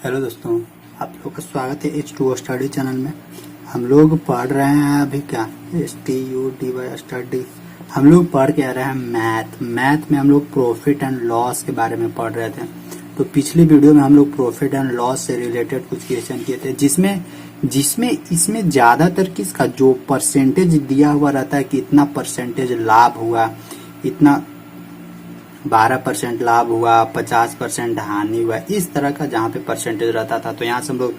Hello दोस्तों, आप लोग का स्वागत है H2O स्टडी चैनल में। हम लोग पढ़ रहे हैं अभी क्या STUDY स्टडी। हम लोग पढ़ के आ रहे हैं मैथ में हम लोग प्रॉफिट एंड लॉस के बारे में पढ़ रहे थे। तो पिछली वीडियो में हम लोग प्रॉफिट एंड लॉस से रिलेटेड कुछ क्वेश्चन किए थे, जिसमें इसमें ज़्यादातर किसका जो परसेंटेज दिया हुआ रहता है कि इतना परसेंटेज लाभ हुआ, इतना 12% लाभ हुआ, 50% हानि हुआ, इस तरह का जहाँ पे परसेंटेज रहता था तो यहाँ से हम लोग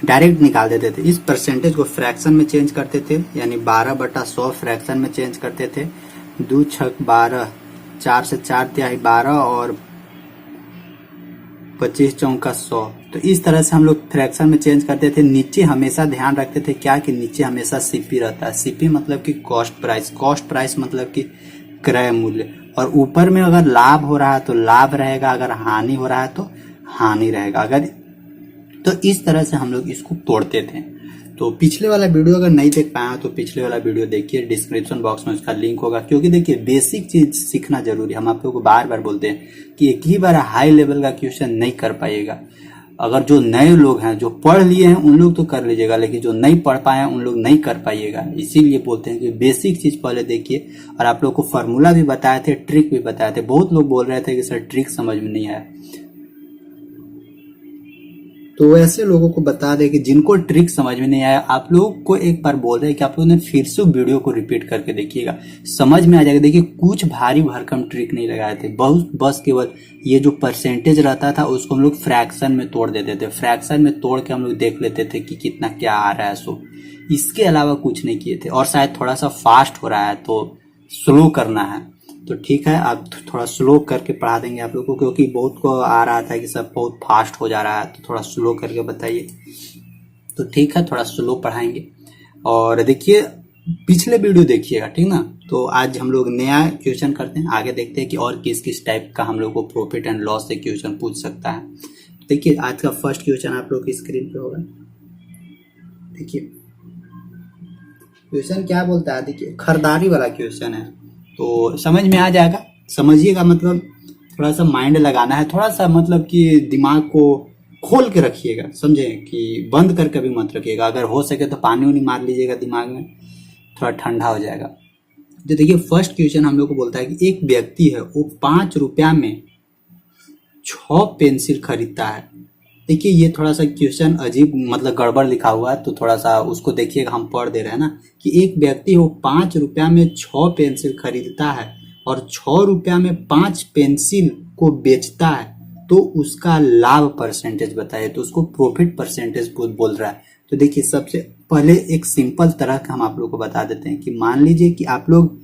डायरेक्ट निकाल देते थे। इस परसेंटेज को फ्रैक्शन में चेंज करते थे, यानी 12/100 फ्रैक्शन में चेंज करते थे। 2 छक 12, 4 से 4 तिहाई 12 और 25 चौका 100। तो इस तरह से हम लोग फ्रैक्शन में चेंज करते थे। नीचे हमेशा ध्यान रखते थे क्या कि नीचे हमेशा सीपी रहता है। सीपी मतलब कि कॉस्ट प्राइस मतलब कि क्रय मूल्य। और ऊपर में अगर लाभ हो रहा है तो लाभ रहेगा, अगर हानि हो रहा है तो हानि रहेगा। तो इस तरह से हम लोग इसको तोड़ते थे। तो पिछले वाला वीडियो अगर नहीं देख पाया तो पिछले वाला वीडियो देखिए, डिस्क्रिप्शन बॉक्स में उसका लिंक होगा। क्योंकि देखिए बेसिक चीज सीखना जरूरी है। हम आप लोगों को बार बार बोलते हैं कि एक ही बार हाई लेवल का क्वेश्चन नहीं कर पाइएगा। अगर जो नए लोग हैं, जो पढ़ लिए हैं, उन लोग तो कर लीजिएगा, लेकिन जो नहीं पढ़ पाए हैं उन लोग नहीं कर पाइएगा। इसीलिए बोलते हैं कि बेसिक चीज पहले देखिए। और आप लोग को फार्मूला भी बताए थे, ट्रिक भी बताए थे। बहुत लोग बोल रहे थे कि सर ट्रिक समझ में नहीं आया, तो ऐसे लोगों को बता दें कि जिनको ट्रिक समझ में नहीं आया, आप लोग को एक बार बोल रहे हैं कि आप लोगों ने फिर से वीडियो को रिपीट करके देखिएगा, समझ में आ जाएगा। देखिए कुछ भारी भरकम ट्रिक नहीं लगाए थे, बहुत बस केवल ये जो परसेंटेज रहता था उसको हम लोग फ्रैक्शन में तोड़ देते थे। फ्रैक्शन में तोड़ के हम लोग देख लेते थे कि कितना क्या आ रहा है। सो इसके अलावा कुछ नहीं किए थे। और शायद थोड़ा सा फास्ट हो रहा है तो स्लो करना है, तो ठीक है, आप थोड़ा स्लो करके पढ़ा देंगे आप लोग को, क्योंकि बहुत को आ रहा था कि सब बहुत फास्ट हो जा रहा है, तो थोड़ा स्लो करके बताइए। तो ठीक है, थोड़ा स्लो पढ़ाएंगे। और देखिए पिछले वीडियो देखिएगा, ठीक ना। तो आज हम लोग नया क्वेश्चन करते हैं, आगे देखते हैं कि और किस किस टाइप का हम लोग को प्रॉफिट एंड लॉस से क्वेश्चन पूछ सकता है। देखिए आज का फर्स्ट क्वेश्चन आप लोग की स्क्रीन पे होगा। देखिए क्वेश्चन क्या बोलता है, देखिए खरीदारी वाला क्वेश्चन है, तो समझ में आ जाएगा। समझिएगा, मतलब थोड़ा सा माइंड लगाना है, थोड़ा सा मतलब कि दिमाग को खोल के रखिएगा, समझे कि बंद कर कभी मत रखिएगा। अगर हो सके तो पानी उनी मार लीजिएगा दिमाग में, थोड़ा ठंडा हो जाएगा। तो देखिए फर्स्ट क्वेश्चन हम लोग को बोलता है कि एक व्यक्ति है, वो 5 रुपया में 6 पेंसिल खरीदता है। देखिए ये थोड़ा सा क्वेश्चन अजीब, मतलब गड़बड़ लिखा हुआ है, तो थोड़ा सा उसको देखिएगा। हम पढ़ दे रहे हैं ना कि एक व्यक्ति वो 5 रुपया में 6 पेंसिल खरीदता है और 6 रुपया में 5 पेंसिल को बेचता है, तो उसका लाभ परसेंटेज बताइए। तो उसको प्रॉफिट परसेंटेज बोल रहा है। तो देखिए सबसे पहले एक सिंपल तरह का हम आप लोग को बता देते हैं कि मान लीजिए कि आप लोग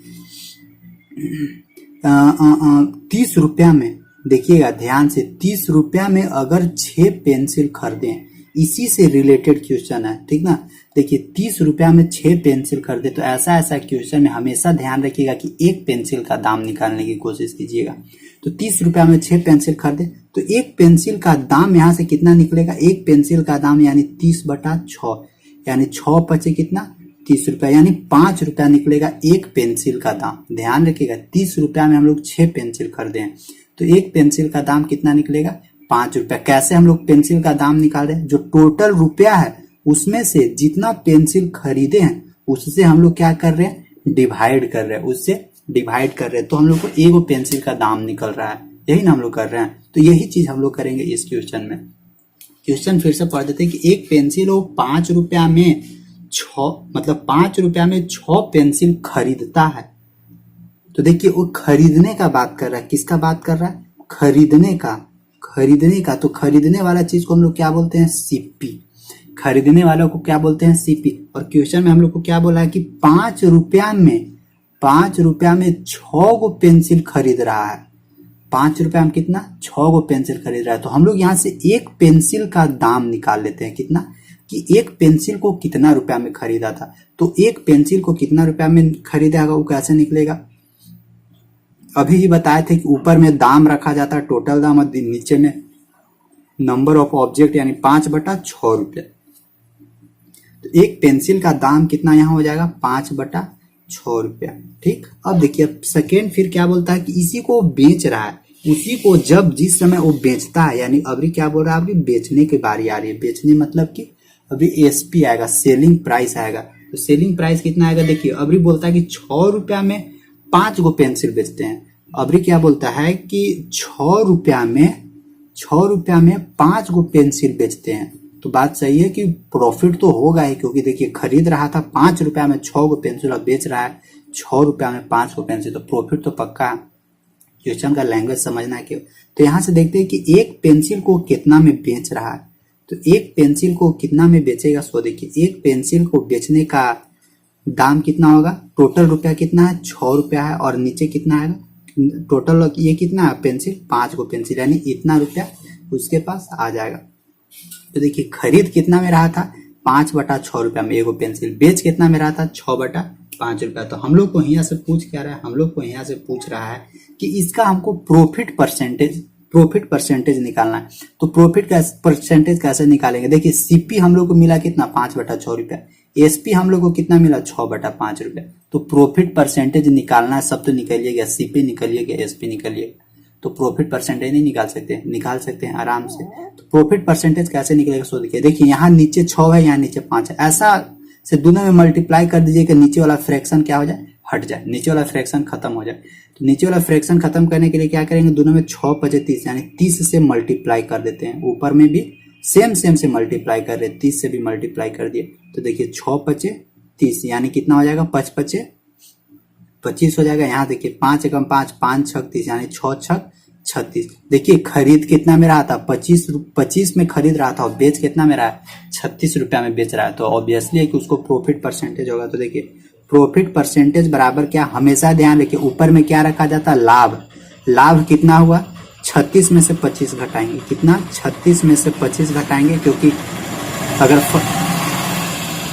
30 रुपया में, देखिएगा ध्यान से, 30 रुपया में अगर 6 पेंसिल खरीदें, इसी से रिलेटेड क्वेश्चन है, ठीक ना। देखिए 30 रुपया में 6 पेंसिल खरीदे, तो ऐसा क्वेश्चन में हमेशा ध्यान रखिएगा कि एक पेंसिल का दाम निकालने की कोशिश कीजिएगा। तो 30 रुपया में 6 पेंसिल खरीदे तो एक पेंसिल का दाम यहाँ से कितना निकलेगा, एक पेंसिल का दाम यानी 30/6, यानी 6 पचे कितना 30 रुपया, यानी 5 रुपया निकलेगा एक पेंसिल का दाम। ध्यान रखिएगा 30 रुपया में हम लोग 6 पेंसिल खरीदे हैं, तो एक पेंसिल का दाम कितना निकलेगा 5 रुपया। कैसे हम लोग पेंसिल का दाम निकाल रहे हैं, जो टोटल रुपया है उसमें से जितना पेंसिल खरीदे हैं उससे हम लोग क्या कर रहे हैं, डिवाइड कर रहे हैं, उससे डिवाइड कर रहे हैं। तो हम लोग को एक पेंसिल का दाम निकल रहा है, यही ना हम लोग कर रहे हैं। तो यही चीज हम लोग करेंगे इस क्वेश्चन में। क्वेश्चन फिर से पढ़ देते हैं कि एक पेंसिल वो 5 रुपया में 6, मतलब 5 रुपया में 6 पेंसिल खरीदता है। तो देखिए वो खरीदने का बात कर रहा है, किसका बात कर रहा है, खरीदने का। तो खरीदने वाला चीज को हम लोग क्या बोलते हैं, सीपी। खरीदने वालों को क्या बोलते हैं, सीपी। और क्वेश्चन में हम लोग को क्या बोला है कि 5 रुपया में 6 गो पेंसिल खरीद रहा है। 5 रुपया में कितना, 6 गो पेंसिल खरीद रहा है। तो हम लोग यहाँ से एक पेंसिल का दाम निकाल लेते हैं, कितना, कि एक पेंसिल को कितना रुपया में खरीदा था। तो एक पेंसिल को कितना रुपया में खरीदा होगा, वो कैसे निकलेगा, अभी ही बताए थे कि ऊपर में दाम रखा जाता है, टोटल दाम, और नीचे में नंबर ऑफ ऑब्जेक्ट, यानी 5/6 रुपया। तो एक पेंसिल का दाम कितना यहाँ हो जाएगा, 5/6 रुपया। ठीक, अब देखिए सेकेंड फिर क्या बोलता है कि इसी को बेच रहा है, उसी को जब जिस समय वो बेचता है, यानी अभी क्या बोल रहा है, अभी बेचने की बारी आ रही है। बेचने मतलब कि अभी एसपी आएगा, सेलिंग प्राइस आएगा। तो सेलिंग प्राइस कितना आएगा, देखिए अभी बोलता है कि 6 रुपया में 5 गो पेंसिल बेचते हैं। अभी क्या बोलता है कि 6 रुपया में 5 गो पेंसिल बेचते हैं। तो बात सही है कि प्रॉफिट तो होगा ही, क्योंकि देखिए खरीद रहा था 5 रुपया में 6 गो पेंसिल और बेच रहा है 6 रुपया में 5 गो पेंसिल, तो प्रॉफिट तो पक्का है। क्वेश्चन का लैंग्वेज समझना है क्यों। तो यहाँ से देखते हैं कि एक पेंसिल को कितना में बेच रहा है। तो एक पेंसिल को कितना में बेचेगा, सो देखिए एक पेंसिल को बेचने का दाम कितना होगा, टोटल रुपया कितना है, 6 रुपया है, और नीचे कितना है टोटल, ये कितना है पेंसिल, 5 गो पेंसिल, यानी इतना रुपया उसके पास आ जाएगा। तो देखिए खरीद कितना में रहा था, 5/6 रुपया में एगो पेंसिल, बेच कितना में रहा था, 6/5 रुपया। तो हम लोग को यहाँ से पूछ क्या रहा है, हम लोग को यहाँ से पूछ रहा है कि इसका हमको प्रॉफिट परसेंटेज निकालना है। तो प्रॉफिट का परसेंटेज कैसे निकालेंगे, देखिए सीपी हम लोग को मिला कितना, 5/6 रुपया, एसपी हम लोग को कितना मिला, 6/5 रुपया। तो प्रॉफिट परसेंटेज निकालना है, सब तो निकलिए गया, सीपी निकलिए गया, एसपी निकलिए। तो प्रॉफिट परसेंटेज नहीं निकाल सकते हैं आराम से। तो प्रॉफिट परसेंटेज कैसे निकलेगा, सो देखिए यहाँ नीचे 6 है, यहाँ नीचे 5 है, ऐसा से दोनों में मल्टीप्लाई कर दीजिए कि नीचे वाला फ्रैक्शन क्या हो जाए, हट जाए, नीचे वाला फ्रैक्शन खत्म हो जाए। तो नीचे वाला फ्रैक्शन खत्म करने के लिए क्या करेंगे, दोनों में 6×5 यानी 30 से मल्टीप्लाई कर देते हैं। ऊपर में भी सेम से मल्टीप्लाई कर रहे, 30 से भी मल्टीप्लाई कर दिए। तो देखिए 6×5 = 30 यानी कितना हो जाएगा, 5×5 = 25 हो जाएगा। यहाँ देखिए 5 × 5 5×6 = 30 यानी 6×6 = 36। देखिए खरीद कितना में रहा था, 25 में खरीद रहा था, और बेच कितना में रहा है, 36 रुपया में बेच रहा है। तो ऑब्वियसली है कि उसको प्रॉफिट परसेंटेज होगा। तो देखिए प्रॉफिट परसेंटेज बराबर क्या, हमेशा ध्यान रखिए ऊपर में क्या रखा जाता है, लाभ कितना हुआ, 36 में से 25 घटाएंगे, कितना, 36 में से 25 घटाएंगे, क्योंकि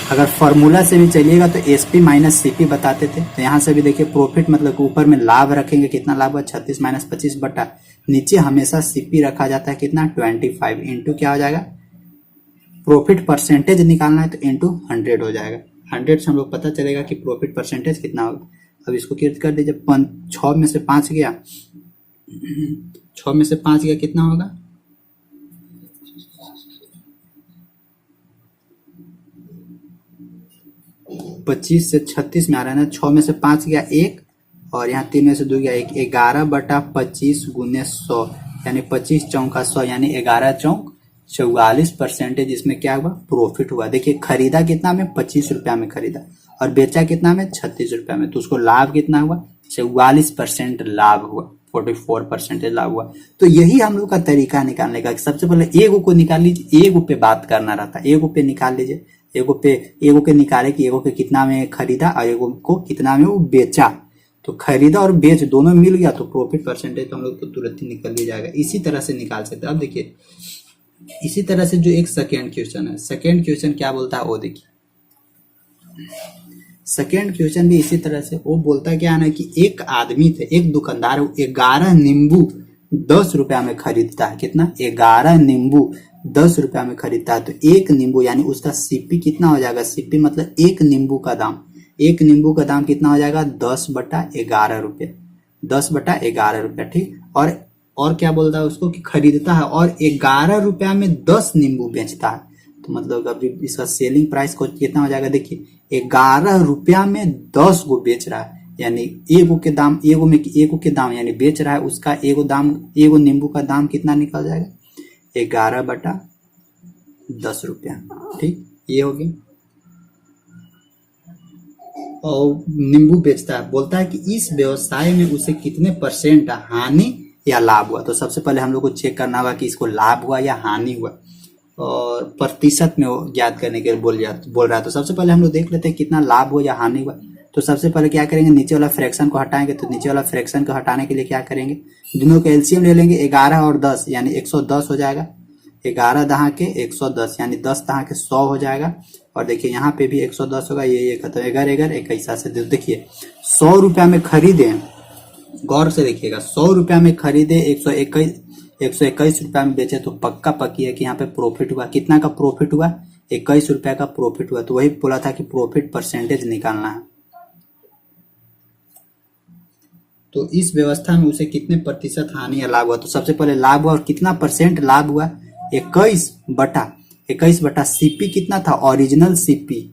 अगर फॉर्मूला से भी चलिएगा तो एसपी माइनस सीपी बताते थे। तो यहाँ से भी देखिए प्रॉफिट मतलब ऊपर में लाभ रखेंगे, कितना लाभ हुआ, 36 - 25 बटा नीचे हमेशा सीपी रखा जाता है, कितना, 25 इंटू क्या हो जाएगा, प्रॉफिट परसेंटेज निकालना है तो इंटू 100 हो जाएगा। 100 से हम लोग पता चलेगा कि प्रॉफिट परसेंटेज कितना होगा। अब इसको क्लियर कर दीजिए, 6 में से 5 गया, 6 में से 5 गया, कितना होगा, 25 से 36 में आ रहा है ना, 6 में से 5 गया 1, और यहाँ 3 में से 2 गया 1, 11/25 × 100 यानी 25 चौका 100 यानी 11 चौक 44% इसमें क्या हुआ, प्रॉफिट हुआ। देखिए खरीदा कितना में, 25 रुपया में खरीदा, और बेचा कितना में, 36 रुपया में। तो उसको लाभ कितना हुआ, 44% लाभ हुआ, 44% लाभ हुआ। तो यही हम लोग का तरीका निकालने का। सबसे पहले एगो को निकाल लीजिए, एगो पे बात करना रहता है, एगो पे निकाल लीजिए, एगो के निकाले कि एगो के कितना में खरीदा और एगो को कितना में वो बेचा। तो खरीदा और बेच दोनों मिल गया तो प्रॉफिट परसेंटेज तो हम लोग को तुरंत ही निकल ही जाएगा। इसी तरह से निकाल सकते हैं। अब देखिए इसी तरह से जो एक सेकेंड क्वेश्चन है, सेकेंड क्वेश्चन क्या बोलता है वो देखिए। सेकेंड क्वेश्चन भी इसी तरह से वो बोलता है क्या ना कि एक आदमी थे, एक दुकानदार 11 नींबू 10 रुपया में खरीदता है, कितना, 11 नींबू 10 रुपया में खरीदता है। तो एक नींबू यानी उसका सीपी कितना हो जाएगा, सीपी मतलब एक नींबू का दाम, एक नींबू का दाम कितना हो जाएगा, 10/11 रुपये, 10/11 रुपया, ठीक। और क्या बोलता है उसको कि खरीदता है और 11 रुपया में 10 नींबू बेचता है। तो मतलब अभी इसका सेलिंग प्राइस को कितना हो जाएगा, देखिए 11 रुपया में 10 गो बेच रहा है, यानी एगो के दाम यानी बेच रहा है उसका एगो नींबू का दाम कितना निकल जाएगा, 11/10 रुपया, ठीक। ये हो गया। और नींबू बेचता है, बोलता है कि इस व्यवसाय में उसे कितने % हानि या लाभ हुआ। तो सबसे पहले हम लोग को चेक करना होगा कि इसको लाभ हुआ या हानि हुआ, और प्रतिशत में वो ज्ञात करने के लिए बोल रहा है। तो सबसे पहले हम लोग देख लेते हैं कितना लाभ हुआ या हानि हुआ। तो सबसे पहले क्या करेंगे, नीचे वाला फ्रैक्शन को हटाएंगे। तो नीचे वाला फ्रैक्शन को हटाने के लिए क्या करेंगे, दोनों का एलसीएम ले लेंगे, 11 और 10 यानी 110 हो जाएगा, 11 दहा के 110 यानी 10 दहा के 100 हो जाएगा। और देखिए यहाँ पे भी 110 होगा, ये खत्म, 11 से देखिए 100 रुपया में खरीदे, गौर से देखिएगा, 100 रुपया में खरीदे, 121 रुपया में बेचे, तो पक्का पक्की है कि यहाँ पे प्रॉफिट हुआ। कितना का प्रॉफिट हुआ, 21 रुपया का प्रॉफिट हुआ। तो वही बोला था कि प्रॉफिट परसेंटेज निकालना है। तो इस व्यवस्था में उसे कितने प्रतिशत हानि या लाभ हुआ। तो सबसे पहले लाभ हुआ और कितना परसेंट लाभ हुआ, 21 बटा सीपी कितना था, ओरिजिनल सीपी,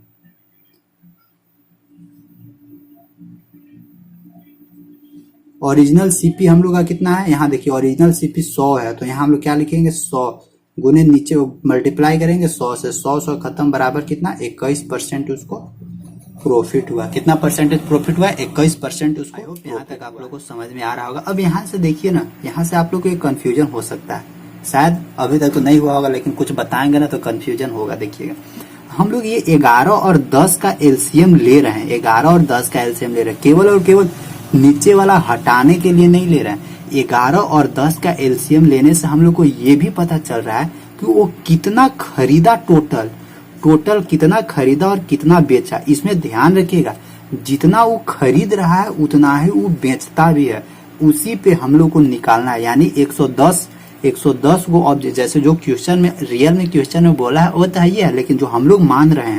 ओरिजिनल सीपी हम लोग का कितना है, यहाँ देखिए ओरिजिनल सीपी 100 है, तो यहाँ हम लोग क्या लिखेंगे 100 गुने नीचे मल्टीप्लाई करेंगे 100 से, 100 खत्म बराबर कितना 21% उसको प्रॉफिट हुआ। कितना परसेंटेज प्रॉफिट हुआ, 21% उसको। यहाँ तक आप लोगों को समझ में आ रहा होगा। अब यहाँ से देखिए ना, यहाँ से आप लोग को एक कंफ्यूजन हो सकता है, शायद अभी तक तो नहीं हुआ होगा लेकिन कुछ बताएंगे ना तो कंफ्यूजन होगा। देखिएगा हम लोग ये 11 और 10 का एलसीएम ले रहे हैं, 11 और 10 का एलसीएम ले रहे हैं, केवल और केवल नीचे वाला हटाने के लिए नहीं ले रहे हैं। 11 और 10 का एलसीएम लेने से हम लोग को ये भी पता चल रहा है कि वो कितना खरीदा, टोटल कितना खरीदा और कितना बेचा। इसमें ध्यान रखिएगा, जितना वो खरीद रहा है उतना ही वो बेचता भी है, उसी पे हम लोग को निकालना है। यानी 110 को, अब जैसे जो क्वेश्चन में रियल में क्वेश्चन में बोला है वो तो ये है, लेकिन जो हम लोग मान रहे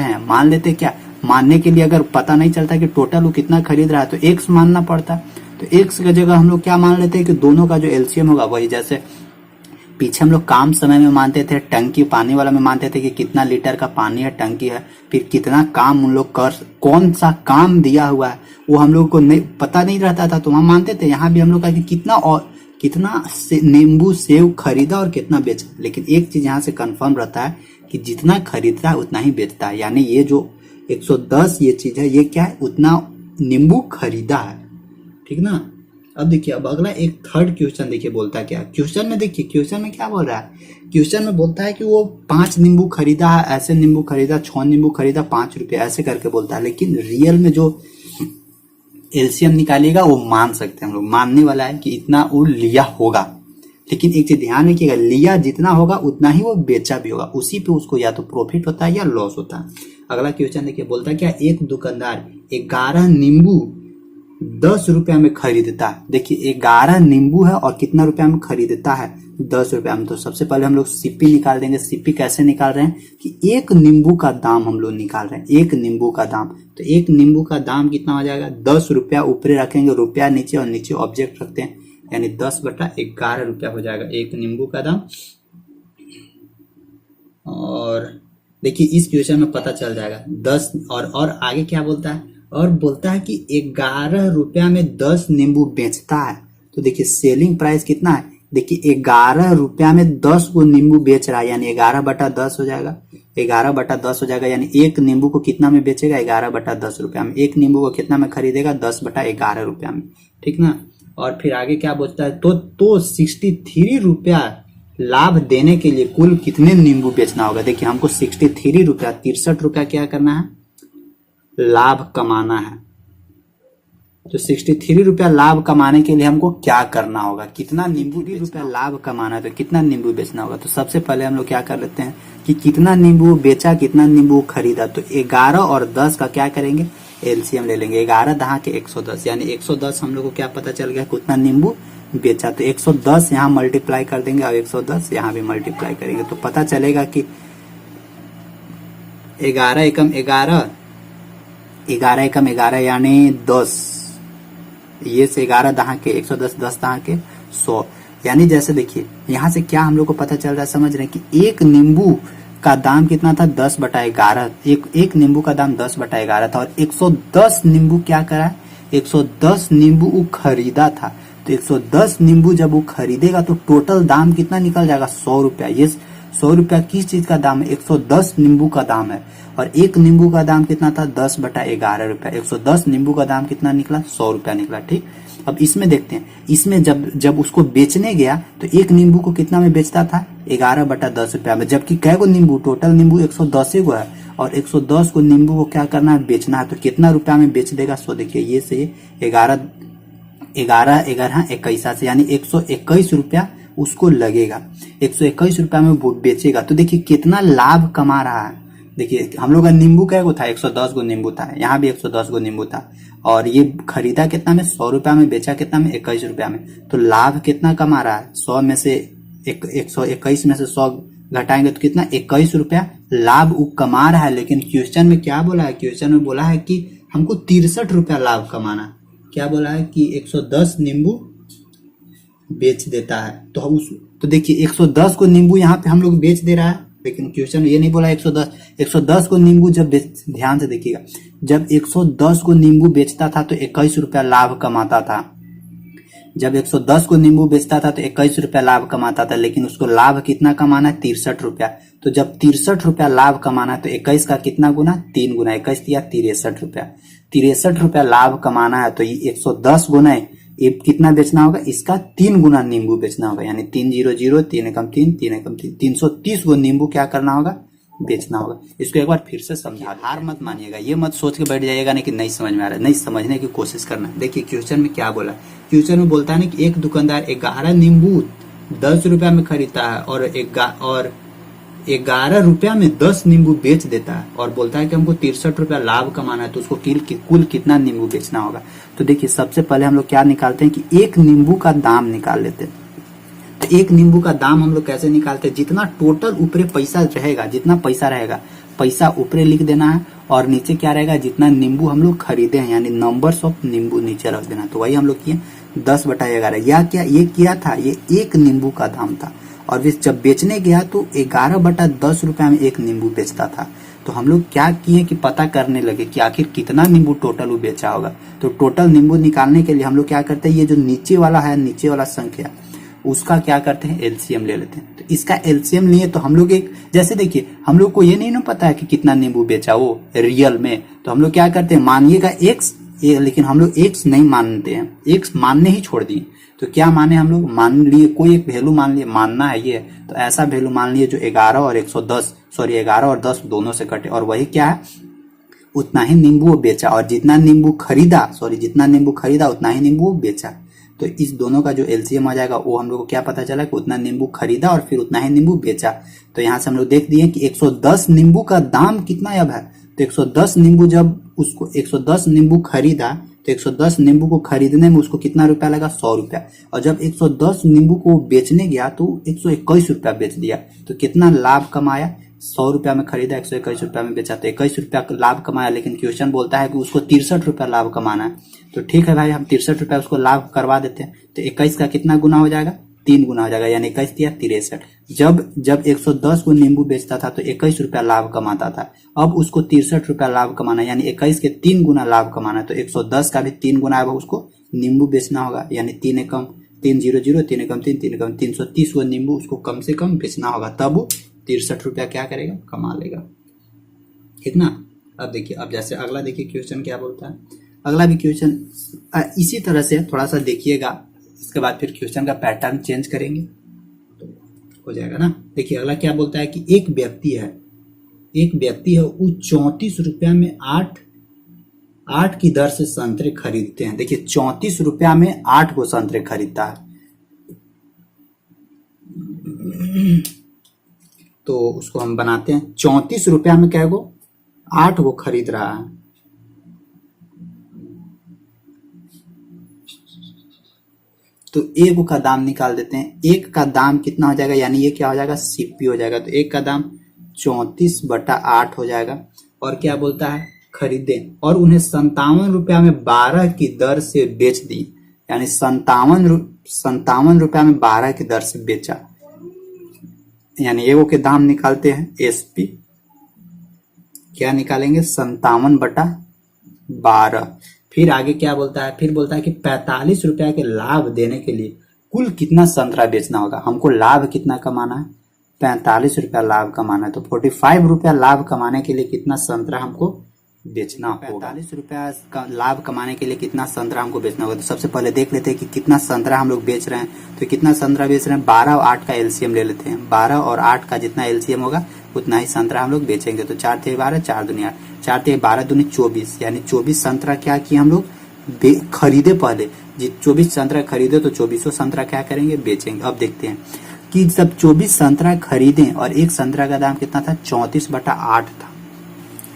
हैं, मान लेते क्या, मानने के लिए अगर पता नहीं चलता कि टोटल वो कितना खरीद रहा है तो एक्स मानना पड़ता। तो एक्स की जगह हम लोग क्या मान लेते हैं कि दोनों का जो एलसीएम होगा वही, जैसे पीछे हम लोग काम समय में मानते थे, टंकी पानी वाला में मानते थे कि कितना लीटर का पानी है टंकी है, फिर कितना काम उन लोग कौन सा काम दिया हुआ है वो हम लोग को नहीं पता नहीं रहता था, तो हम मानते थे। यहाँ भी हम लोग का कि कितना नींबू सेव खरीदा और कितना बेचा। लेकिन एक चीज यहाँ से कंफर्म रहता है कि जितना खरीदता है उतना ही बेचता है। यानी ये जो 110 ये चीज है, ये क्या है, उतना नींबू खरीदा है, ठीक ना। अब देखिए, अब अगला एक थर्ड क्वेश्चन देखिए बोलता है क्या, क्वेश्चन में देखिए, क्वेश्चन में क्या बोल रहा है, क्वेश्चन में बोलता है कि वो 5 नींबू खरीदा है, ऐसे नींबू खरीदा, 6 नींबू खरीदा, 5 रुपये, ऐसे करके बोलता है। लेकिन रियल में जो एलसीएम निकालिएगा वो मान सकते हैं हम लोग, मानने वाला है कि इतना वो लिया होगा। लेकिन एक चीज ध्यान रखिएगा, लिया जितना होगा उतना ही वो बेचा भी होगा, उसी पे उसको या तो प्रॉफिट होता है या लॉस होता है। अगला क्वेश्चन देखिए बोलता है क्या, एक दुकानदार 11 नींबू 10 रुपया में खरीदता है। देखिए 11 नींबू है और कितना रुपया में खरीदता है, 10 रुपया में। तो सबसे पहले हम लोग सीपी निकाल देंगे। सीपी कैसे निकाल रहे हैं कि एक नींबू का दाम हम लोग निकाल रहे हैं, एक नींबू का दाम। तो एक नींबू का दाम कितना हो जाएगा, 10 रुपया, ऊपरे रखेंगे रुपया नीचे और नीचे ऑब्जेक्ट रखते हैं, यानी 10 बटा 11 रुपया हो जाएगा एक नींबू का दाम। और देखिए इस क्वेश्चन में पता चल जाएगा 10 और आगे क्या बोलता है, और बोलता है कि 11 रुपया में 10 नींबू बेचता है। तो देखिए सेलिंग प्राइस कितना है, देखिए 11 रुपया में 10 को नींबू बेच रहा है, यानी 11 बटा 10 हो जाएगा, 11 बटा 10 हो जाएगा। यानी एक नींबू को कितना में बेचेगा, 11 बटा 10 रुपया में। एक नींबू को कितना में खरीदेगा, 10 बटा 11 रुपया में, ठीक ना। और फिर आगे क्या बोलता है, तो 63 रुपया लाभ देने के लिए कुल कितने नींबू बेचना होगा। देखिए हमको 63 रुपया, 63 रुपया क्या करना है, लाभ कमाना है। तो 63 रुपया लाभ कमाने के लिए हमको क्या करना होगा, कितना नींबू रुपया लाभ कमाना है, तो कितना नींबू बेचना होगा। तो सबसे पहले हम लोग क्या कर लेते हैं कि कितना नींबू बेचा, कितना नींबू खरीदा। तो 11 और 10 का क्या करेंगे, एलसीएम ले लेंगे। 11 दहा के 110, यानी 110 हम लोग को क्या पता चल गया, कितना नींबू बेचा। तो 110 यहाँ मल्टीप्लाई कर देंगे और 110 यहाँ भी मल्टीप्लाई करेंगे, तो पता चलेगा कि 11 एकम 11, 11 एकम 11 यानी 10, ये से 11 दहा के 110, 10 दहा के 100। यानी जैसे देखिए यहाँ से क्या हम लोग को पता चल रहा है, समझ रहे हैं कि एक नींबू का दाम कितना था, 10 बटा 11। एक नींबू का दाम 10 बटा 11 था और 110 नींबू क्या करा, 110 नींबू वो खरीदा था। तो 110 नींबू जब वो खरीदेगा तो टोटल दाम कितना निकल जाएगा, 100 रुपया। ये 100 रुपया किस चीज का दाम है, 110 नींबू का दाम है। और एक नींबू का दाम कितना था, 10 बटा 11 रुपया। 110 नींबू का दाम कितना निकला, 100 रुपया निकला, ठीक। अब इसमें देखते हैं, इसमें जब उसको बेचने गया तो एक नींबू को कितना में बेचता था, 11 बटा 10 रुपया में। जबकि कै गो नींबू, टोटल नींबू 110 गो है और 110 को नींबू को क्या करना है, बेचना है। तो कितना रुपया में बेच देगा, सो देखिए ये से 11 21 से, यानी 121 रुपया उसको लगेगा। 121 रुपया में वो बेचेगा। तो देखिए कितना लाभ कमा रहा है। देखिए हम लोग का नींबू क्या गो था, 110 गो नींबू था, यहाँ भी 110 गो नींबू था और ये खरीदा कितना में, 100 रुपया में, बेचा कितना में, 21 रुपया में। तो लाभ कितना कमा रहा है, 100 में से 121 में से 100 घटाएंगे तो कितना, 21 रुपया लाभ वो कमा रहा है। लेकिन क्वेश्चन में क्या बोला है, क्वेश्चन में बोला है कि हमको 63 रुपया लाभ कमाना। क्या बोला है कि 110 नींबू बेच देता है। तो देखिए 110 को नींबू यहाँ पे हम लोग बेच दे रहा है, लेकिन क्वेश्चन ये नहीं बोला 110 को नींबू जब ध्यान से देखिएगा, जब 110 को नींबू बेचता था तो 21 रुपया लाभ कमाता था। जब 110 को नींबू बेचता था तो 21 रुपया लाभ कमाता था, लेकिन उसको लाभ कितना कमाना है? 63 रुपया। तो जब 63 रुपया लाभ कमाना है तो 21 का कितना गुना? 3 गुना। 21 दिया 63 रुपया। 63 रुपया लाभ कमाना है तो ये 110 गुना है, ये कितना बेचना होगा? इसका 3 गुना नींबू बेचना होगा, यानी 300, 3 एकम 3, 3 एकम 3, 330 गो नींबू क्या करना होगा? बेचना होगा। इसको एक बार फिर से समझा, हार मत मानिएगा, ये मत सोच के बैठ जाइएगा नहीं कि नहीं समझ में आ रहा है, नहीं समझने की कोशिश करना। देखिए क्वेश्चन में क्या बोला, क्वेश्चन में बोलता है ना कि एक दुकानदार 11 नींबू 10 रुपया में खरीदता है और 11 रुपया में 10 नींबू बेच देता है, और बोलता है कि हमको 63 रुपया लाभ कमाना है, तो उसको कुल कितना नींबू बेचना होगा। तो देखिए सबसे पहले हम लोग क्या निकालते हैं कि एक नींबू का दाम निकाल लेते हैं। तो एक नींबू का दाम हम लोग कैसे निकालते हैं? जितना टोटल ऊपरे पैसा रहेगा, जितना पैसा रहेगा, पैसा ऊपरे लिख देना है, और नीचे क्या रहेगा? जितना नींबू हम लोग खरीदे हैं, यानी नंबर्स ऑफ नींबू नीचे रख देना। तो वही हम लोग किए 10/11। ये किया था, ये एक नींबू का दाम था, और जब बेचने गया तो 11/10 रुपया में एक नींबू बेचता था। तो हम लोग क्या किए कि पता करने लगे कि आखिर कितना नींबू टोटल वो बेचा होगा। तो टोटल नींबू निकालने के लिए हम लोग क्या करते हैं, ये जो नीचे वाला है, नीचे वाला संख्या, उसका क्या करते हैं? एलसीएम ले लेते हैं। तो इसका एलसीएम लिए तो हम लोग एक, जैसे देखिए हम लोग को ये नहीं ना पता है कि कितना नींबू बेचा वो रियल में, तो हम लोग क्या करते हैं, मानिएगा एक्स, लेकिन हम लोग एक्स नहीं मानते हैं, एक्स मानने ही छोड़ दिए। तो क्या माने हम लोग? मान लिए कोई एक वैल्यू मान लिए, मानना है ये, तो ऐसा वैल्यू मान लिए जो 11 और 10 दोनों से कटे, और वही क्या है? उतना ही नींबू वो बेचा, और जितना नींबू खरीदा उतना ही नींबू बेचा। तो इस दोनों का जो एलसीएम आ जाएगा वो हम लोग को क्या पता चला कि उतना नींबू खरीदा और फिर उतना ही नींबू बेचा। तो यहाँ से हम लोग देख दिए कि 110 नींबू का दाम कितना अब है। तो 110 नींबू, जब उसको 110 नींबू खरीदा तो 110 नींबू को खरीदने में उसको कितना रुपया लगा? 100 रुपया। और जब 110 नींबू को बेचने गया तो 121 रुपया बेच दिया। तो कितना लाभ कमाया? 100 रुपया में खरीदा, 121 रुपया में बेचा, तो 21 रुपया लाभ कमाया। लेकिन क्वेश्चन बोलता है कि उसको 63 रुपया लाभ कमाना है। तो ठीक है भाई, हम 63 रुपया उसको लाभ करवा देते हैं। तो 21 का कितना गुना हो जाएगा? 3 गुना हो जाएगा, यानी 21 दिया 63। जब 110 को नींबू बेचता था तो 21 रुपया लाभ कमाता था। अब उसको 63 रुपया लाभ कमाना, यानी 21 के 3 गुना लाभ कमाना है। तो 110 का भी 3 गुना है, उसको नींबू बेचना होगा, यानी 3 एकम 300, 3 एकम 3, 3 एकम 330 वो नींबू उसको कम से कम बेचना होगा, तब वो 63 रुपया क्या करेगा? कमा लेगा। ठीक ना। अब देखिए, अब जैसे अगला देखिए क्वेश्चन क्या बोलता है। अगला भी क्वेश्चन इसी तरह से थोड़ा सा देखिएगा, इसके बाद फिर क्वेश्चन का पैटर्न चेंज करेंगे तो हो जाएगा ना। देखिए अगला क्या बोलता है कि एक व्यक्ति है वो 34 रुपया में 8 की दर से संतरे खरीदते हैं। देखिए 34 रुपया में 8 को संतरे खरीदता है, तो उसको हम बनाते हैं 34 रुपया में क्या गो? 8 को खरीद रहा है। तो एक का दाम निकाल देते हैं। एक का दाम कितना हो जाएगा, यानी ये क्या हो जाएगा? सीपी हो जाएगा। तो एक का दाम 34/8 हो जाएगा। और क्या बोलता है? खरीदे, और उन्हें 57 रुपया में 12 की दर से बेच दी, यानी 57 रुपया में 12 की दर से बेचा। यानी एगो के दाम निकालते हैं एसपी, क्या निकालेंगे? 57/12। फिर आगे क्या बोलता है? फिर बोलता है कि 45 रुपया के लाभ देने के लिए कुल कितना संतरा बेचना होगा। हमको लाभ कितना कमाना है? 45 रुपया लाभ कमाना है। तो 45 रुपया लाभ कमाने के लिए कितना संतरा हमको बेचना होगा? 45 रुपया का लाभ कमाने के लिए कितना संतरा हमको बेचना होगा। तो सबसे पहले देख लेते हैं कि कितना संतरा हम लोग बेच रहे हैं। तो कितना संतरा बेच रहे हैं? 12 और 8 का एलसीएम ले लेते हैं। 12 और 8 का जितना एलसीएम होगा उतना ही संतरा हम लोग बेचेंगे। तो 4 × 12, 4 दूनी 8, 4 × 12 दूनी 24, यानी 24 संतरा क्या किए हम लोग? खरीदे पहले। 24 संतरा खरीदे तो 24 संतरा क्या करेंगे? बेचेंगे। अब देखते हैं कि जब 24 संतरा खरीदे और एक संतरा का दाम कितना था? 34/8 था।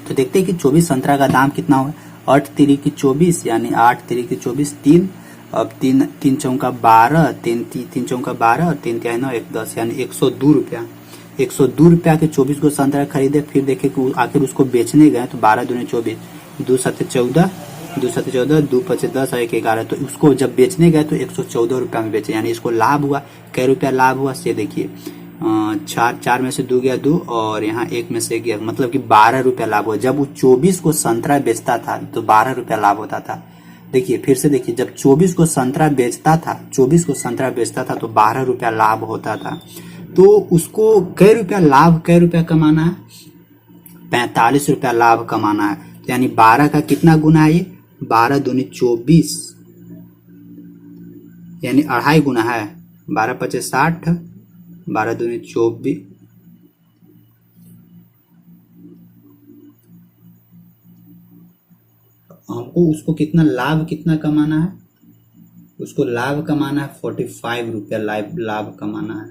तो देखते हैं कि 24 संतरा का दाम कितना होगा। 8 × 3 = 24, यानी 8 × 3 = 24, 3। अब 3 × 4 = 12, 3 × 4 = 12 और 3 × 3 = 9, 1 10, यानी 102 रुपया। 102 रुपया के 24 को संतरा खरीदे। फिर देखे कि आखिर उसको बेचने गए तो 12 दूनी 24, 2 × 7 = 14, दो 14, दो 5 10 और 1 11, तो उसको जब बेचने गए तो 114 रुपया में बेचे, यानी इसको लाभ हुआ। कै रुपया लाभ हुआ से देखिए, चार में से 2 गया 2 और यहाँ 1 में से गया, मतलब कि 12 रुपया लाभ हुआ। जब वो 24 को संतरा बेचता था तो 12 रुपया लाभ होता था। देखिए फिर से देखिए, जब 24 को संतरा बेचता था, 24 को संतरा बेचता था तो 12 रुपया लाभ होता था। तो उसको कै रुपया लाभ, कै रुपया कमाना है, 45 रुपया लाभ कमाना है। यानी 12 का कितना गुना है ये, 12 दूनी 24, यानी 2.5 गुना है। 12 पचे 60, 12 दूनी 24, हमको उसको कितना लाभ कितना कमाना है, उसको लाभ कमाना है 45 रुपया लाभ कमाना है।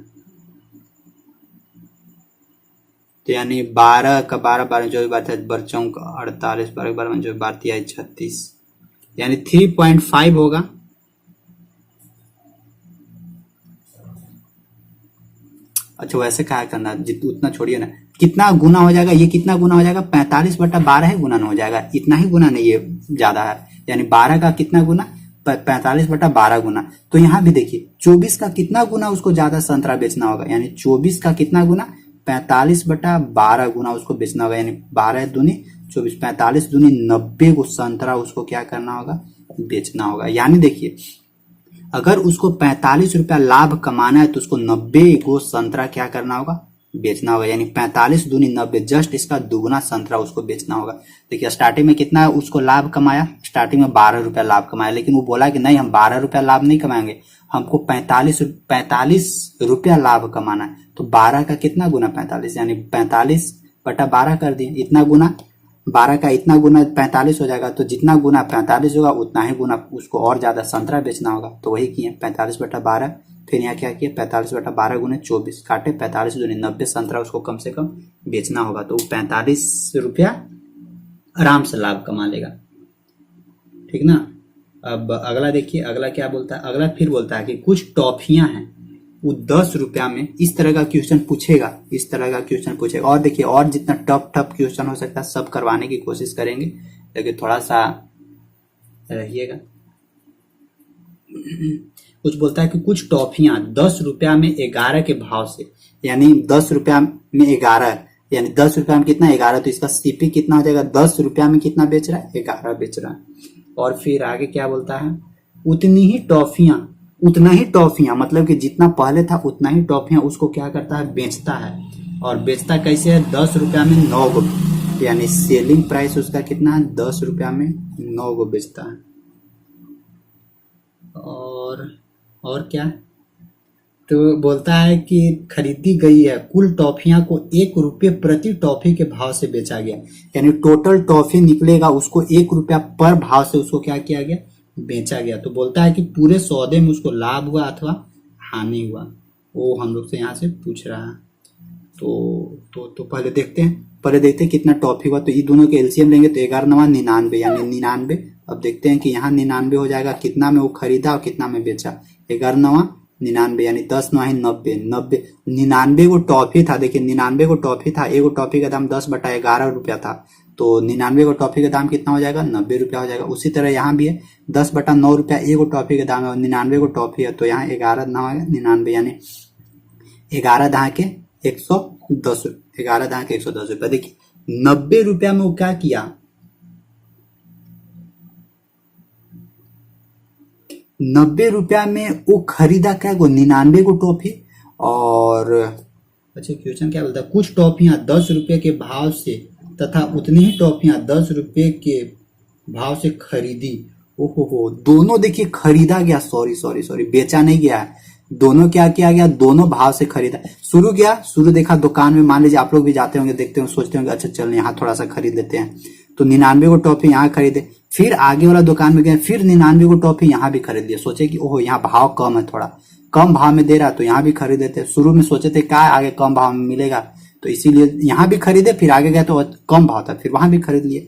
तो यानी 12 का 12 12 जो बात है, बच्चों का 48, 12 12 जो बात है 36, यानी 3.5 होगा। अच्छा वैसे क्या करना, उतना छोड़िए ना, कितना गुना हो जाएगा, ये कितना गुना हो जाएगा, 45/12 ही गुना हो जाएगा, इतना ही गुना नहीं, ये ज्यादा है। यानी 12 का कितना गुना, 45/12 गुना। तो यहाँ भी देखिए 24 का कितना गुना उसको ज्यादा संतरा बेचना होगा, यानी 24 का कितना गुना, 45/12 गुना उसको बेचना होगा। यानी 12 दूनी 24, 45 दूनी 90 को संतरा उसको क्या करना होगा, बेचना होगा। यानी देखिए अगर उसको 45 रुपया लाभ कमाना है तो उसको 90 को संतरा क्या करना होगा, बेचना होगा। यानी 45 दूनी 90, जस्ट इसका दुगुना संतरा उसको बेचना होगा। देखिए स्टार्टिंग में कितना उसको लाभ कमाया, स्टार्टिंग में 12 रुपया लाभ कमाया, लेकिन वो बोला कि नहीं हम 12 रुपया लाभ नहीं कमाएंगे, हमको 45 रुपया लाभ कमाना है। तो 12 का कितना गुना 45, यानी 45/12 कर दिए, इतना गुना 12 का इतना गुना 45 हो जाएगा। तो जितना गुना 45 होगा उतना ही गुना उसको और ज्यादा संतरा बेचना होगा। तो वही किए 45/12, फिर यहाँ क्या किया 45/12 गुने 24 काटे, 45 दूनी 90 संतरा उसको कम से कम बेचना होगा। तो 45 रुपया आराम से लाभ कमा लेगा, ठीक ना। अब अगला देखिए, अगला क्या बोलता है, अगला फिर बोलता है कि कुछ टॉफियां हैं वो 10 रुपया में, इस तरह का क्वेश्चन पूछेगा, इस तरह का क्वेश्चन पूछेगा। और देखिए और जितना टफ क्वेश्चन हो सकता है सब करवाने की कोशिश करेंगे, लेकिन थोड़ा सा रहिएगा। कुछ बोलता है कि कुछ टॉफियां 10 रुपया में 11 के भाव से, यानी 10 रुपया में 11, यानी 10 रुपया में कितना 11, तो इसका सीपी कितना हो जाएगा, 10 रुपया में कितना बेच रहा है, 11 बेच रहा है। और फिर आगे क्या बोलता है, उतनी ही टॉफियां, उतना ही टॉफियां मतलब कि जितना पहले था उतना ही टॉफियां उसको क्या करता है, बेचता है। और बेचता कैसे है, 10 रुपया में 9 गो, यानी सेलिंग प्राइस उसका कितना है, 10 रुपया में 9 गो बेचता है। और क्या, तो बोलता है कि खरीदी गई है कुल टॉफियां को 1 रुपये प्रति टॉफी के भाव से बेचा गया, यानी टोटल टॉफी निकलेगा उसको 1 रुपया पर भाव से उसको क्या किया गया, बेचा गया। तो बोलता है कि पूरे सौदे में उसको लाभ हुआ अथवा हानि हुआ, वो हम लोग से यहाँ से पूछ रहा है। तो पहले देखते हैं कितना टॉफी हुआ। तो ये दोनों के एलसीएम लेंगे तो 11 9 99, यानी 99। अब देखते हैं कि यहाँ 99 हो जाएगा, कितना में वो खरीदा और कितना में बेचा, 11 9 99, यानी 10 9 90, 99 को टॉफी था। देखिए 99 को टॉफी था, एगो टॉफी का दाम 10/11 रुपया था, तो 99 को टॉफी का दाम कितना हो जाएगा, 90 रुपया हो जाएगा। उसी तरह यहाँ भी है 10/9 रुपया एगो टॉफी का दाम है और 99 को टॉफी है, तो यहाँ 11 9 99, यानी 11 दहा के 110, 11 दहा के 110 रुपया। देखिए 90 रुपया में वो क्या किया, 90 रुपया में वो खरीदा क्या को 99 को टॉफी। और अच्छा क्वेश्चन क्या बोलता है, कुछ टॉफियां 10 रुपये के भाव से तथा उतनी ही टॉफियां 10 रुपये के भाव से खरीदी। ओहो, दोनों देखिए खरीदा गया, सॉरी बेचा नहीं गया है, दोनों क्या किया गया, दोनों भाव से खरीदा। शुरू देखा दुकान में, मान लीजिए आप लोग भी जाते होंगे, देखते होंगे, सोचते होंगे अच्छा चल यहाँ थोड़ा सा खरीद लेते हैं, तो 99 को टॉफी यहाँ खरीदे, फिर आगे वाला दुकान में गए, फिर 99 को टॉफी यहाँ भी खरीद लिया, सोचे कि ओहो यहाँ भाव कम है, थोड़ा कम भाव में दे रहा तो यहाँ भी खरीद लेते। शुरू में सोचे थे क्या आगे कम भाव में मिलेगा, तो इसीलिए यहाँ भी खरीदे, फिर आगे गए तो कम भाव था, फिर वहां भी खरीद लिए।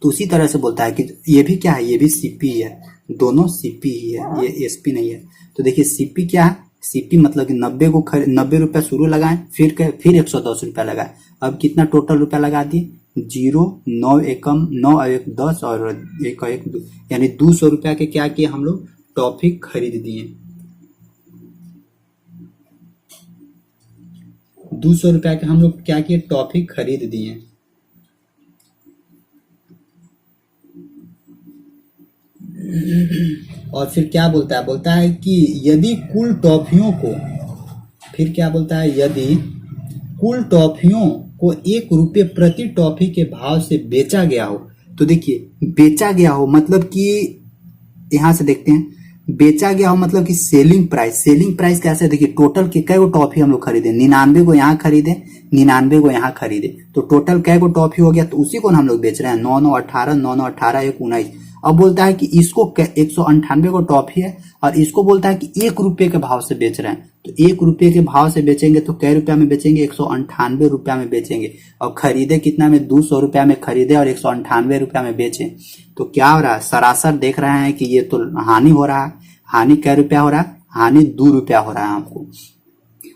तो उसी तरह से बोलता है कि ये भी क्या है, ये भी सीपी है, दोनों सीपी ही है, ये एसपी नहीं है। तो देखिए सीपी क्या है, सीपी मतलब कि 90 रुपया शुरू लगाए, फिर 110 रुपया लगाए, अब कितना टोटल रुपया लगा दिए, जीरो, 9 एकम, 9 एक 10 और एक एक 2, यानी 200 रुपया के क्या किए हम लोग टॉफी खरीद दिए। 200 रुपया के हम लोग क्या किए टॉफी खरीद दिए। और फिर क्या बोलता है कि यदि कुल टॉफियों को, फिर क्या बोलता है, यदि कुल टॉफियों को 1 रुपये प्रति टॉफी के भाव से बेचा गया हो। तो देखिए बेचा गया हो मतलब कि यहां से देखते हैं, बेचा गया हो मतलब कि सेलिंग प्राइस कैसे, देखिए टोटल कै गो टॉफी हम लोग खरीदे, 99 को यहाँ खरीदे, 99 को यहाँ खरीदे, तो टोटल कै गो टॉफी हो गया, तो उसी को हम लोग बेच रहे हैं। 9 9 18, 9 9 18, 1 19। अब बोलता है कि इसको 198 को टॉफी है और इसको बोलता है कि 1 रुपये के भाव से बेच रहे हैं, तो 1 रुपये के भाव से बेचेंगे तो कै रुपया में बेचेंगे, 198 रुपया में बेचेंगे। और खरीदे कितना में, 200 रुपया में खरीदे और 198 रुपया में बेचे, तो क्या हो रहा है, सरासर देख रहे हैं कि ये तो हानि हो रहा है। हानि कै रुपया हो रहा है, हानि 2 रुपया हो रहा है हमको,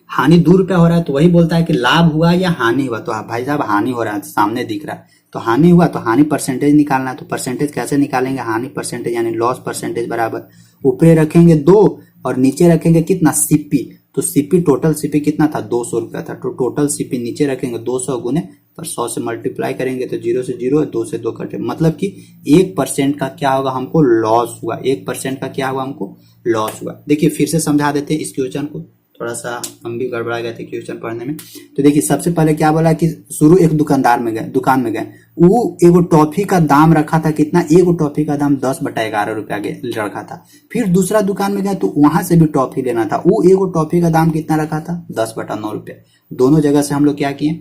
हानि 2 रुपया हो रहा है। तो वही बोलता है कि लाभ हुआ या हानि हुआ, तो भाई साहब हानि हो रहा है, सामने दिख रहा है, तो हानि हुआ, तो हानि परसेंटेज निकालना है। तो परसेंटेज कैसे निकालेंगे, हानि परसेंटेज यानी लॉस परसेंटेज बराबर ऊपरे रखेंगे 2 और नीचे रखेंगे कितना, सीपी। तो सीपी टोटल सीपी कितना था, 200 रुपया था, तो टोटल सीपी नीचे रखेंगे 200 गुने पर 100 से मल्टीप्लाई करेंगे तो 0 से 0, 2 से 2 कटे, मतलब कि 1% का क्या होगा हमको लॉस हुआ, 1% का क्या हुआ हमको लॉस हुआ। देखिए फिर से समझा देते हैं इस क्वेश्चन को, थोड़ा सा हम भी गड़बड़ा गए थे क्वेश्चन पढ़ने में। तो देखिए सबसे पहले क्या बोला कि शुरू एक दुकान में गए, वो एगो टॉफी का दाम रखा था कितना, एगो टॉफी का दाम 10/11 रुपया रखा था। फिर दूसरा दुकान में गए तो वहां से भी टॉफी लेना था, वो एगो टॉफी का दाम कितना रखा था, 10/9 रुपया। दोनों जगह से हम लोग क्या किए,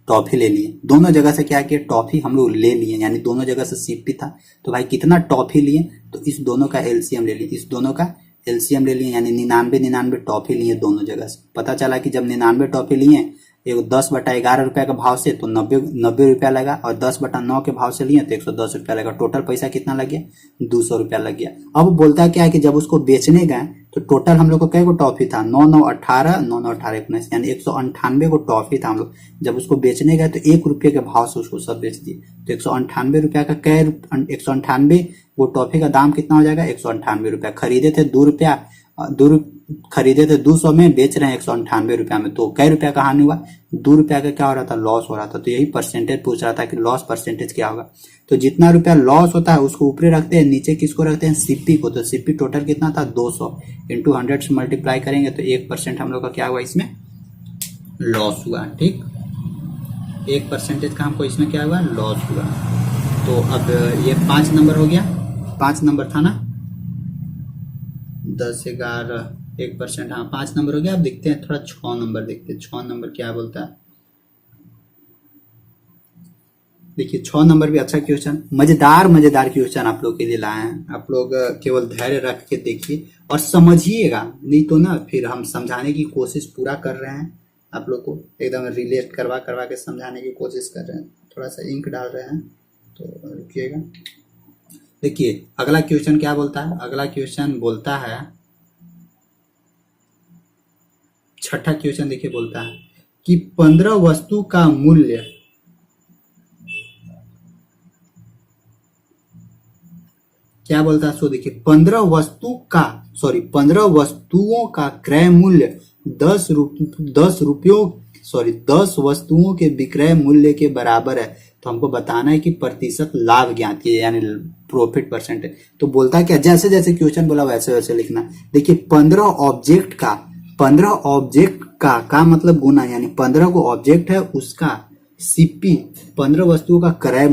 टॉफी ले लिए, दोनों जगह से क्या किए, टॉफी हम लोग ले लिए, यानी दोनों जगह से सीपी था। तो भाई कितना टॉफी लिए, तो इस दोनों का एलसीएम ले लिए, इस दोनों का एलसीएम ले लिए, यानी 99 टॉफी लिए दोनों जगह से। पता चला कि जब 99 टॉफी लिए एगो 10/11 रुपया के भाव से तो 90 रुपया लगा, और 10/9 के भाव से लिए तो 110 रुपया लगा। टोटल पैसा कितना लग गया, 200 रुपया लग गया। अब बोलता क्या है कि जब उसको बेचने गए तो टोटल हम लोग को कै गो टॉफी था, 9 9 18, 9 9 18 19, यानी 198 को टॉफी था हम लोग। जब उसको बेचने गए तो 1 रुपये के भाव से उसको सब बेच दिए, तो 198 रुपया का 198 वो टॉफी का दाम कितना हो जाएगा, 198 रुपया। खरीदे थे 2 रुपया, खरीदे थे 200 में, बेच रहे हैं 198 रुपया में, तो कै रुपया का हानि हुआ, 2 रुपया का क्या हो रहा था, लॉस हो रहा था। तो यही परसेंटेज पूछ रहा था कि लॉस परसेंटेज क्या होगा। तो जितना रुपया लॉस होता है उसको ऊपरे रखते हैं, नीचे किसको रखते हैं, सीपी को। तो सीपी टोटल कितना था, 200 इंटू 100 से मल्टीप्लाई करेंगे तो 1% हम लोग का क्या हुआ, इसमें लॉस हुआ। ठीक, 1% का हमको इसमें क्या हुआ, लॉस हुआ। तो अब ये 5 नंबर हो गया, 5 नंबर था ना, 10 11 1%, हाँ 5 नंबर हो गया। अब देखते हैं थोड़ा 6 नंबर देखते हैं, 6 नंबर क्या बोलता है। देखिए 6 नंबर भी अच्छा क्वेश्चन, मजेदार क्वेश्चन आप लोग के लिए लाए हैं। आप लोग केवल धैर्य रख के देखिए और समझिएगा, नहीं तो ना फिर हम समझाने की कोशिश पूरा कर रहे हैं, आप लोग को एकदम रिलेट करवा के समझाने की कोशिश कर रहे हैं। थोड़ा सा इंक डाल रहे हैं तो रुकिएगा। देखिए अगला क्वेश्चन क्या बोलता है, अगला क्वेश्चन बोलता है, छठा क्वेश्चन देखिए बोलता है कि 15 वस्तु का मूल्य क्या बोलता है, सो देखिए 15 वस्तुओं का क्रय मूल्य 10 वस्तुओं के विक्रय मूल्य के बराबर है। तो हमको बताना है कि प्रतिशत लाभ ज्ञात कीजिए, यानी प्रॉफिट परसेंटेज। तो बोलता है क्या, जैसे जैसे क्वेश्चन बोला वैसे वैसे लिखना। देखिए 15 ऑब्जेक्ट का मतलब गुना, यानी 15 को ऑब्जेक्ट है उसका सीपी, 15 वस्तुओं का क्रय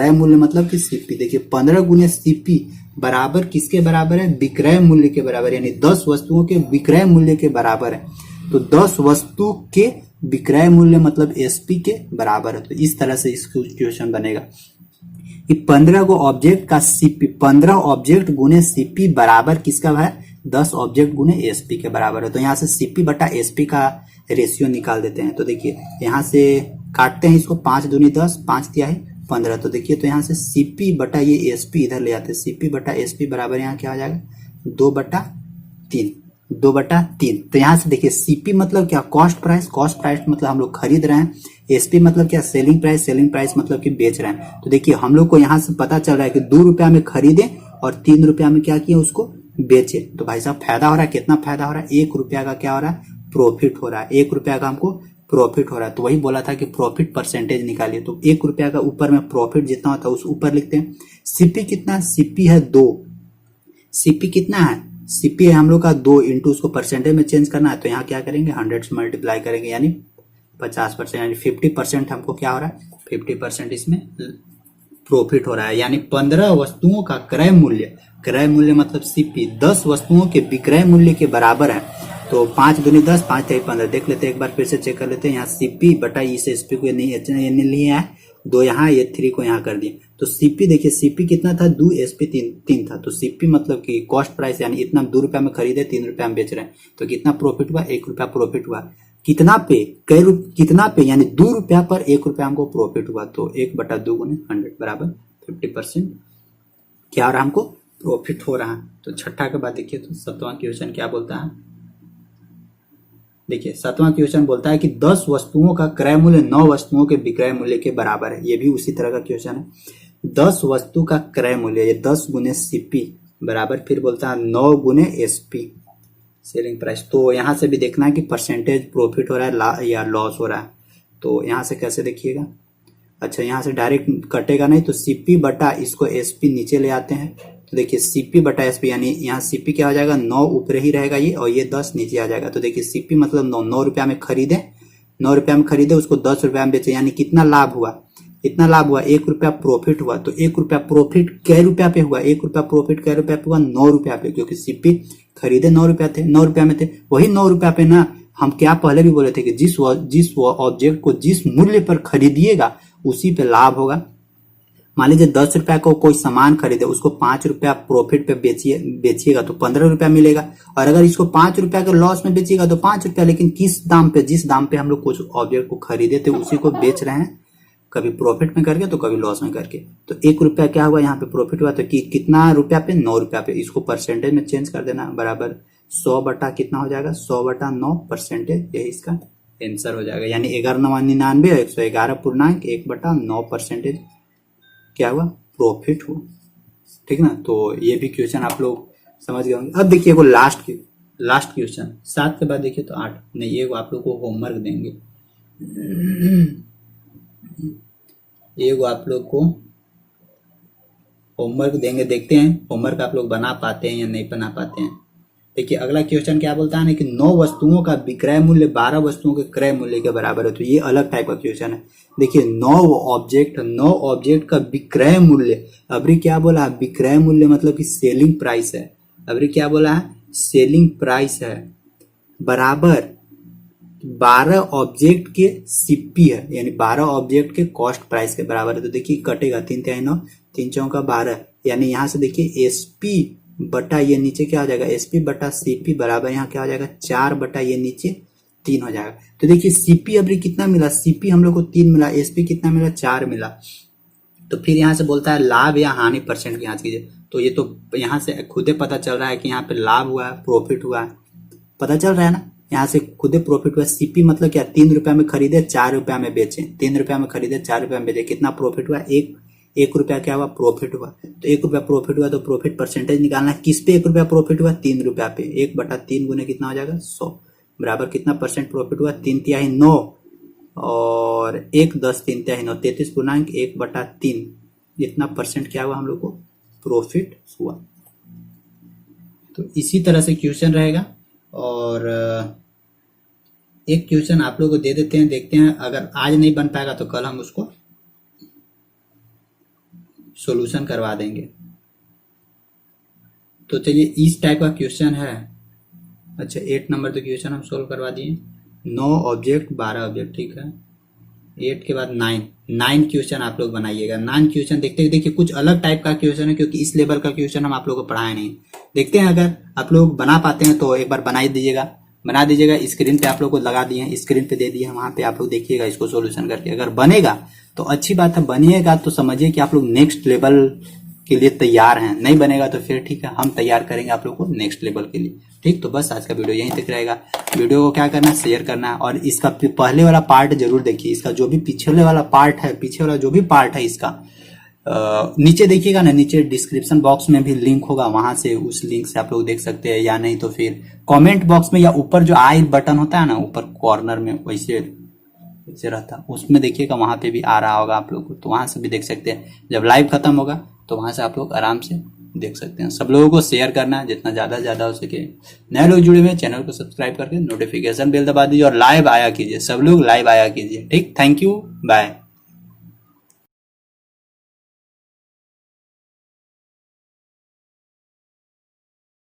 मूल्य मतलब कि सीपी। देखिए 15 गुने सीपी बराबर किसके बराबर है, विक्रय मूल्य के बराबर, यानी 10 वस्तुओं के विक्रय मूल्य के बराबर है। तो 10 वस्तु के विक्रय मूल्य मतलब एसपी के बराबर है। तो इस तरह से इस क्वेश्चन बनेगा कि 15 को ऑब्जेक्ट का सीपी, 15 ऑब्जेक्ट गुने सीपी बराबर किसका है, 10 ऑब्जेक्ट गुने एसपी के बराबर है। तो यहाँ से सीपी बटा एसपी का रेशियो निकाल देते हैं। तो देखिए यहाँ से काटते हैं इसको, 5 दूनी 10, 5 दिया है 15। तो देखिए तो यहाँ से सीपी बटा ये एसपी इधर ले आते हैं, सीपी बटा एसपी बराबर यहाँ क्या हो जाएगा, 2/3। तो यहाँ से देखिए सीपी मतलब क्या, कॉस्ट प्राइस मतलब हम लोग खरीद रहे हैं, एसपी मतलब क्या, सेलिंग प्राइस, सेलिंग प्राइस मतलब कि बेच रहे हैं। तो देखिए हम लोग को यहाँ से पता चल रहा है कि 2 रुपया में खरीदे और 3 रुपया में क्या किए, उसको बेचे। तो भाई साहब फायदा हो रहा है, कितना फायदा हो रहा है, 1 रुपया का क्या हो रहा है, प्रॉफिट हो रहा है। 1 रुपया का हमको प्रॉफिट हो रहा है। तो वही बोला था कि प्रॉफिट परसेंटेज निकालिए। तो 1 रुपया का ऊपर में प्रॉफिट जितना होता है उस ऊपर लिखते हैं। सीपी कितना, सीपी है 2। सीपी कितना है, सीपी है हम लोग का 2 इंटू उसको परसेंटेज में चेंज करना है। तो यहाँ क्या करेंगे, 100 से मल्टीप्लाई करेंगे, यानी 50%, यानी 50% हमको क्या हो रहा है, 50% इसमें प्रॉफिट हो रहा है। यानी 15 वस्तुओं का क्रय मूल्य, क्रय मूल्य मतलब सीपी 10 वस्तुओं के विक्रय मूल्य के बराबर है। तो 5 दूनी 10, 5 तेईस 15। देख लेते हैं एक बार फिर से चेक कर लेते हैं। यहाँ सीपी बटा इस एसपी को नहीं लिया है, 2 यहाँ, ये 3 को यहाँ कर दिए। तो सीपी देखिए, सीपी कितना था, 2, एसपी 3 था। तो सीपी मतलब कि कॉस्ट प्राइस, यानी इतना 2 रुपया में खरीदे, 3 रुपया में बेच रहे हैं। तो कितना प्रॉफिट हुआ, 1 रुपया प्रॉफिट हुआ। कितना पे, कितना पे, यानी 2 रुपया पर 1 रुपया हमको प्रॉफिट हुआ। तो 1/2 गुने 100 बराबर 50% क्या हो रहा है, हमको प्रॉफिट हो रहा है। तो छठा के बाद देखिए, तो 7वां क्वेश्चन क्या बोलता है। देखिए 7वां क्वेश्चन बोलता है कि 10 वस्तुओं का क्रय मूल्य 9 वस्तुओं के विक्रय मूल्य के बराबर है। ये भी उसी तरह का क्वेश्चन है। 10 वस्तु का क्रय मूल्य, ये 10 गुने सीपी बराबर, फिर बोलता है 9 गुने एसपी, सेलिंग प्राइस। तो यहां से भी देखना है कि परसेंटेज प्रॉफिट हो रहा है या लॉस हो रहा है। तो यहां से कैसे देखिएगा, अच्छा यहाँ से डायरेक्ट कटेगा नहीं, तो सीपी बटा इसको एसपी नीचे ले आते हैं। तो देखिए सीपी बटा एसपी, यानी यहाँ सीपी क्या हो जाएगा, 9 ऊपर ही रहेगा ये, और ये 10 नीचे आ जाएगा। तो देखिए सीपी मतलब 9 रुपया में खरीदे, 9 रुपया में खरीदे, उसको 10 रुपया में बेचे, यानी कितना लाभ हुआ, इतना लाभ हुआ, 1 रुपया प्रॉफिट हुआ। तो 1 रुपया प्रॉफिट कै रुपया पे हुआ, 1 रुपया प्रॉफिट कै रुपया पे हुआ, 9 रुपया पे, क्योंकि सीपी खरीदे 9 रुपया थे, 9 रुपया में थे, वही 9 रुपया पे ना। हम क्या पहले भी बोले थे कि जिस ऑब्जेक्ट को जिस मूल्य पर खरीदिएगा उसी पे लाभ होगा। मान लीजिए 10 रुपया को कोई सामान खरीदे, उसको 5 रुपया प्रॉफिट पे बेचिएगा तो 15 रुपया मिलेगा। और अगर इसको 5 रुपया के लॉस में बेचिएगा तो 5 रुपया। लेकिन किस दाम पे, जिस दाम पे हम लोग कुछ ऑब्जेक्ट को खरीदे थे उसी को बेच रहे हैं, कभी प्रॉफिट में करके तो कभी लॉस में करके। तो 1 रुपया क्या हुआ, यहाँ पे प्रॉफिट हुआ। तो कितना रुपया पे, 9 रुपया पे। इसको परसेंटेज में चेंज कर देना, बराबर 100 बटा कितना हो जाएगा, 100 बटा 9 परसेंटेज, यही इसका आंसर हो जाएगा। यानी 1199 111.1/9% क्या हुआ, प्रॉफिट हुआ। ठीक ना। तो ये भी क्वेश्चन आप लोग समझ गए होंगे। अब देखिए वो लास्ट क्वेश्चन 7 के बाद देखिए तो 8 नहीं, ये आप लोग को होमवर्क देंगे, ये वो आप लोग को होमवर्क देंगे। देखते हैं होमवर्क आप लोग बना पाते हैं या नहीं बना पाते हैं। देखिए अगला क्वेश्चन क्या बोलता है ना कि 9 वस्तुओं का विक्रय मूल्य 12 वस्तुओं के क्रय मूल्य के बराबर है। तो ये अलग टाइप का क्वेश्चन है। देखिए 9 ऑब्जेक्ट का विक्रय मूल्य, अभी क्या बोला है, विक्रय मूल्य मतलब कि सेलिंग प्राइस है। अभी क्या बोला है, सेलिंग प्राइस है, बराबर 12 ऑब्जेक्ट के सीपी है, यानी 12 ऑब्जेक्ट के कॉस्ट प्राइस के बराबर है। तो देखिए कटेगा 3 तिहाई 9, 3 चौका 12, यानी यहाँ से देखिए एसपी बटा ये नीचे क्या हो जाएगा, एसपी बटा सीपी बराबर यहाँ क्या हो जाएगा, 4 बटा ये नीचे 3 हो जाएगा। तो देखिए सीपी अभी कितना मिला, सीपी हम लोग को 3 मिला, एसपी कितना मिला, 4 मिला। तो फिर यहाँ से बोलता है लाभ या हानि परसेंट की जांच कीजिए। तो ये तो यहाँ से खुदे पता चल रहा है कि यहाँ पे लाभ हुआ है, प्रॉफिट हुआ है, पता चल रहा है ना, यहाँ से खुदे प्रॉफिट हुआ। सीपी मतलब क्या, 3 रुपया में खरीदे 4 रुपया में बेचे, 3 रुपया में खरीदे 4 रुपया में बेचे, कितना प्रॉफिट हुआ, 1 रुपया क्या हुआ, प्रॉफिट हुआ। तो 1 रुपया प्रॉफिट हुआ तो प्रॉफिट परसेंटेज निकालना है, किस पे 1 रुपया प्रॉफिट हुआ, 3 रुपया पे। 1/3 गुने कितना हो जाएगा, 100 बराबर कितना परसेंट प्रॉफिट हुआ, 3 तिहाई 9 और 1 10 3 तिहाई 9, 33.1/3 इतना परसेंट क्या हुआ हम लोग को, प्रॉफिट हुआ। तो इसी तरह से क्वेश्चन रहेगा। और एक क्वेश्चन आप लोग को दे देते हैं, देखते हैं अगर आज नहीं बन पाएगा तो कल हम उसको सॉल्यूशन करवा देंगे। तो चलिए इस टाइप का क्वेश्चन है। अच्छा 8 नंबर तो क्वेश्चन हम सोल्व करवा दिए, 9 ऑब्जेक्ट 12 ऑब्जेक्ट, ठीक है। 8 के बाद 9 क्वेश्चन आप लोग बनाइएगा। 9 क्वेश्चन देखते हैं, देखिए कुछ अलग टाइप का क्वेश्चन है क्योंकि इस लेवल का क्वेश्चन हम आप लोग को पढ़ाए नहीं। देखते हैं अगर आप लोग बना पाते हैं तो एक बार बना दीजिएगा। स्क्रीन पे आप लोग को लगा दिए हैं, स्क्रीन पे दे दिए हैं, वहां पे आप लोग देखिएगा इसको सॉल्यूशन करके। अगर बनेगा तो अच्छी बात है, बनिएगा तो समझिए कि आप लोग नेक्स्ट लेवल के लिए तैयार हैं। नहीं बनेगा तो फिर ठीक है, हम तैयार करेंगे आप लोग को नेक्स्ट लेवल के लिए। ठीक, तो बस आज का वीडियो यहीं तक रहेगा। वीडियो को क्या करना है, शेयर करना है, और इसका पहले वाला पार्ट जरूर देखिए। इसका जो भी पिछले वाला पार्ट है, पीछे वाला जो भी पार्ट है इसका नीचे देखिएगा ना, नीचे डिस्क्रिप्शन बॉक्स में भी लिंक होगा, वहां से उस लिंक से आप लोग देख सकते हैं, या नहीं तो फिर कमेंट बॉक्स में, या ऊपर जो आई बटन होता है ना ऊपर कॉर्नर में वैसे रहता है, उसमें देखिएगा, वहां पे भी आ रहा होगा आप लोग को, तो वहां से भी देख सकते हैं। जब लाइव खत्म होगा तो वहां से आप लोग आराम से देख सकते हैं। सब लोगों को शेयर करना है जितना ज्यादा हो सके। नए लोग जुड़े हुए चैनल को सब्सक्राइब करके नोटिफिकेशन बेल दबा दीजिए और लाइव आया कीजिए, सब लोग लाइव आया कीजिए। ठीक, थैंक यू, बाय।